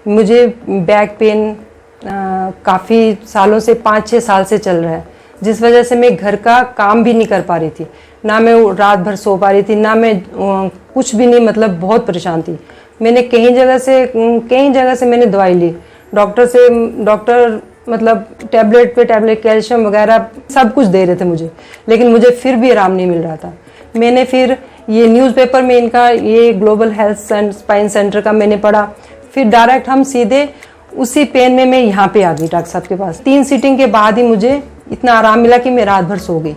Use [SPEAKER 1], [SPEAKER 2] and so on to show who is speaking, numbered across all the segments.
[SPEAKER 1] मुझे back pain काफ़ी सालों से 5-6 साल से चल रहा है, जिस वजह से मैं घर का काम भी नहीं कर पा रही थी। ना मैं रात भर सो पा रही थी, ना मैं कुछ भी नहीं, मतलब बहुत परेशान थी। मैंने कई जगह से मैंने दवाई ली, डॉक्टर मतलब टैबलेट पे टैबलेट, कैल्शियम वगैरह सब कुछ दे रहे थे मुझे, लेकिन मुझे फिर भी आराम नहीं मिल रहा था। मैंने फिर ये न्यूज़पेपर में इनका ये global health and spine centre का मैंने पढ़ा, फिर डायरेक्ट हम सीधे उसी पेन में मैं यहाँ पे आ गई डॉक्टर साहब के पास। 3 सीटिंग के बाद ही मुझे इतना आराम मिला कि मैं रात भर सो गई।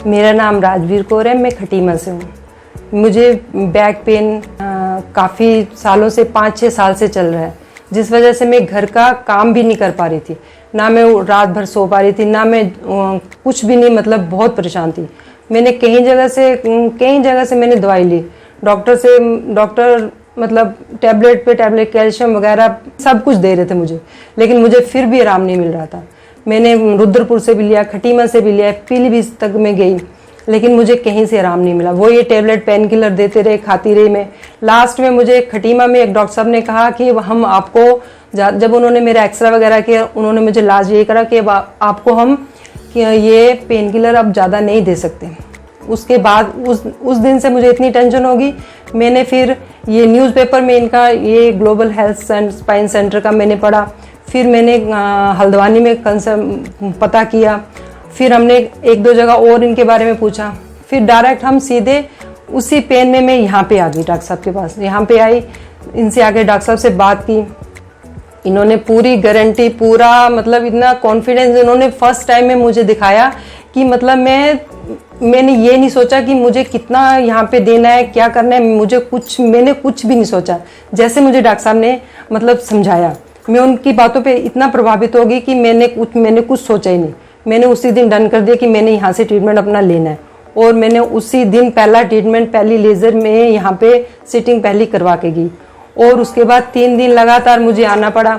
[SPEAKER 1] मेरा नाम राजवीर कौर है, मैं खटीमा से हूँ। मुझे बैक पेन काफ़ी सालों से 5-6 साल से चल रहा है, जिस वजह से मैं घर का काम भी नहीं कर पा रही थी। ना मैं रात भर सो पा रही थी, ना मैं कुछ भी नहीं, मतलब बहुत परेशान थी। मैंने कई जगह से मैंने दवाई ली, डॉक्टर मतलब टैबलेट पे टैबलेट, कैल्शियम वगैरह सब कुछ दे रहे थे मुझे, लेकिन मुझे फिर भी आराम नहीं मिल रहा था। मैंने रुद्रपुर से भी लिया, खटीमा से भी लिया, पीलीभीत तक मैं गई, लेकिन मुझे कहीं से आराम नहीं मिला। वो ये टैबलेट पेन किलर देते रहे, खाती रही मैं। लास्ट में मुझे खटीमा में एक डॉक्टर साहब ने कहा कि हम आपको, जब उन्होंने मेरा एक्सरे वगैरह किया, उन्होंने मुझे इलाज ये करा कि आपको हम ये पेन किलर अब ज़्यादा नहीं दे सकते। उसके बाद उस दिन से मुझे इतनी टेंशन होगी, मैंने फिर ये न्यूज़पेपर में इनका ये global health and spine centre का मैंने पढ़ा, फिर मैंने हल्द्वानी में पता किया, फिर हमने 1-2 जगह और इनके बारे में पूछा, फिर डायरेक्ट हम सीधे उसी पेन में मैं यहाँ पे आ गई डॉक्टर साहब के पास। यहाँ पे आई, इनसे आके डॉक्टर साहब से बात की, इन्होंने पूरी गारंटी, पूरा मतलब इतना कॉन्फिडेंस इन्होंने फर्स्ट टाइम में मुझे दिखाया कि मतलब मैंने ये नहीं सोचा कि मुझे कितना यहाँ पे देना है, क्या करना है, मैंने कुछ भी नहीं सोचा। जैसे मुझे डॉक्टर साहब ने मतलब समझाया, मैं उनकी बातों पे इतना प्रभावित होगी कि मैंने कुछ सोचा ही नहीं। मैंने उसी दिन डन कर दिया कि मैंने यहाँ से ट्रीटमेंट अपना लेना है, और मैंने उसी दिन पहला ट्रीटमेंट, पहली लेज़र में यहाँ पे सिटिंग पहली करवा के गई, और उसके बाद 3 दिन लगातार मुझे आना पड़ा।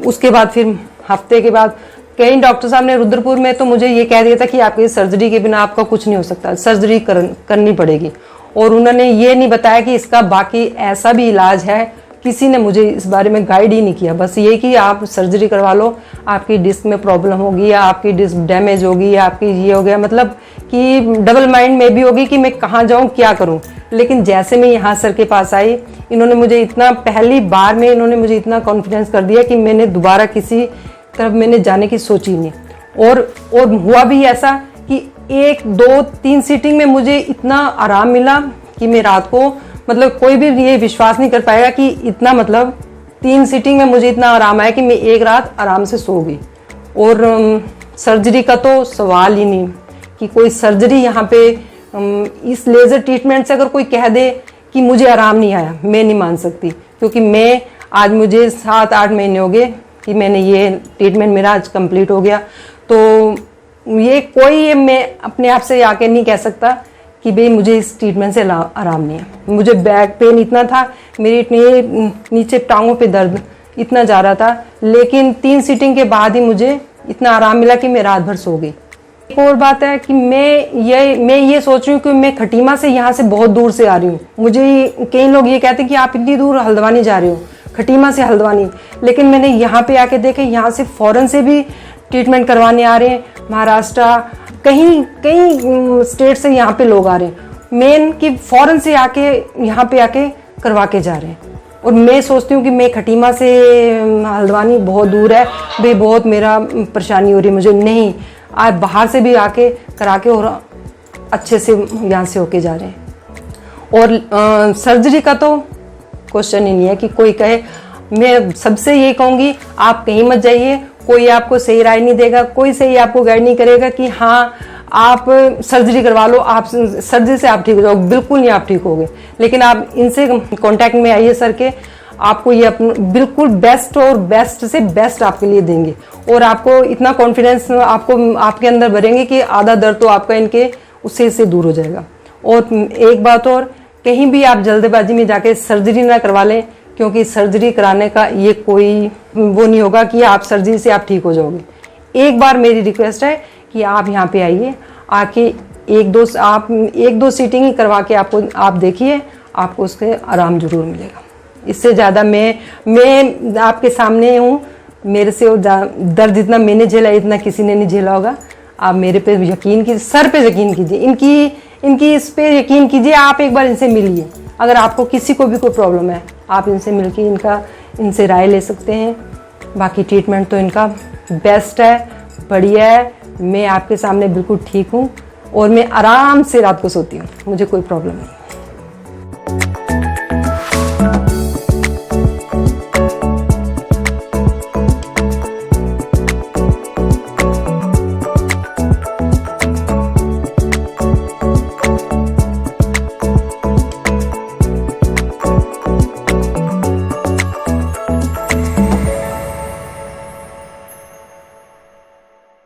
[SPEAKER 1] उसके बाद फिर हफ्ते के बाद कई डॉक्टर साहब ने रुद्रपुर में तो मुझे ये कह दिया था कि आपकी सर्जरी के बिना आपका कुछ नहीं हो सकता, सर्जरी करनी पड़ेगी। और उन्होंने ये नहीं बताया कि इसका बाकी ऐसा भी इलाज है। किसी ने मुझे इस बारे में गाइड ही नहीं किया, बस ये कि आप सर्जरी करवा लो, आपकी डिस्क में प्रॉब्लम होगी, या आपकी डिस्क डैमेज होगी, या आपकी ये हो गया, मतलब कि डबल माइंड में भी होगी कि मैं कहाँ जाऊँ, क्या करूँ। लेकिन जैसे मैं यहाँ सर के पास आई, इन्होंने मुझे इतना, पहली बार में इन्होंने मुझे इतना कॉन्फिडेंस कर दिया कि मैंने दोबारा किसी तरफ मैंने जाने की सोची नहीं। और हुआ भी ऐसा कि 1-2-3 सीटिंग में मुझे इतना आराम मिला कि मैं रात को, मतलब कोई भी ये विश्वास नहीं कर पाएगा कि इतना, मतलब 3 सीटिंग में मुझे इतना आराम आया कि मैं एक रात आराम से सो गई। और सर्जरी का तो सवाल ही नहीं कि कोई सर्जरी यहाँ पे, इस लेज़र ट्रीटमेंट से अगर कोई कह दे कि मुझे आराम नहीं आया, मैं नहीं मान सकती, क्योंकि आज मुझे 7-8 महीने हो गए कि मैंने ये ट्रीटमेंट मेरा आज कंप्लीट हो गया। तो मैं अपने आप से आके नहीं कह सकता कि भाई मुझे इस ट्रीटमेंट से आराम नहीं है। मुझे बैक पेन इतना था, मेरी इतनी नीचे टांगों पे दर्द इतना जा रहा था, लेकिन 3 सीटिंग के बाद ही मुझे इतना आराम मिला कि मैं रात भर सो गई। एक और बात है कि मैं ये सोच रही हूँ कि मैं खटीमा से यहाँ से बहुत दूर से आ रही हूँ। मुझे कई लोग ये कहते हैं कि आप इतनी दूर हल्द्वानी जा रहे हो, खटीमा से हल्द्वानी, लेकिन मैंने यहाँ पे आके देखे, यहाँ से फॉरेन से भी ट्रीटमेंट करवाने आ रहे हैं, महाराष्ट्र, कई स्टेट से यहाँ पे लोग आ रहे हैं, मेन कि फॉरेन से आके यहाँ पे आके करवा के जा रहे हैं। और मैं सोचती हूँ कि मैं खटीमा से हल्द्वानी बहुत दूर है भाई, बहुत मेरा परेशानी हो रही है, मुझे नहीं, आज बाहर से भी आके करा के और अच्छे से यहाँ से होके जा रहे हैं। और सर्जरी का तो क्वेश्चन ही नहीं है कि कोई कहे। मैं सबसे ये कहूँगी, आप कहीं मत जाइए, कोई आपको सही राय नहीं देगा, कोई सही आपको गाइड नहीं करेगा कि हाँ आप सर्जरी करवा लो, आप सर्जरी से आप ठीक हो जाओ, बिल्कुल नहीं आप ठीक होगे। लेकिन आप इनसे कांटेक्ट में आइए सर के, आपको ये बिल्कुल बेस्ट और बेस्ट से बेस्ट आपके लिए देंगे। और आपको इतना कॉन्फिडेंस आपको आपके अंदर भरेंगे कि आधा दर्द तो आपका इनके उससे से दूर हो जाएगा। और एक बात और, कहीं भी आप जल्दबाजी में जाके सर्जरी ना करवा लें, क्योंकि सर्जरी कराने का ये कोई वो नहीं होगा कि आप सर्जरी से आप ठीक हो जाओगे। एक बार मेरी रिक्वेस्ट है कि आप यहाँ पे आइए, आके एक दो सीटिंग ही करवा के आप देखिए, आपको उसके आराम जरूर मिलेगा। इससे ज़्यादा मैं आपके सामने हूँ, मेरे से दर्द जितना मैंने झेला इतना किसी ने नहीं झेला होगा। आप मेरे पे यकीन कीजिए, सर पे यकीन कीजिए, इनकी इस पे यकीन कीजिए। आप एक बार इनसे मिलिए, अगर आपको किसी को भी कोई प्रॉब्लम है आप इनसे मिलके इनसे राय ले सकते हैं। बाकी ट्रीटमेंट तो इनका बेस्ट है, बढ़िया है। मैं आपके सामने बिल्कुल ठीक हूँ और मैं आराम से रात को सोती हूँ, मुझे कोई प्रॉब्लम नहीं।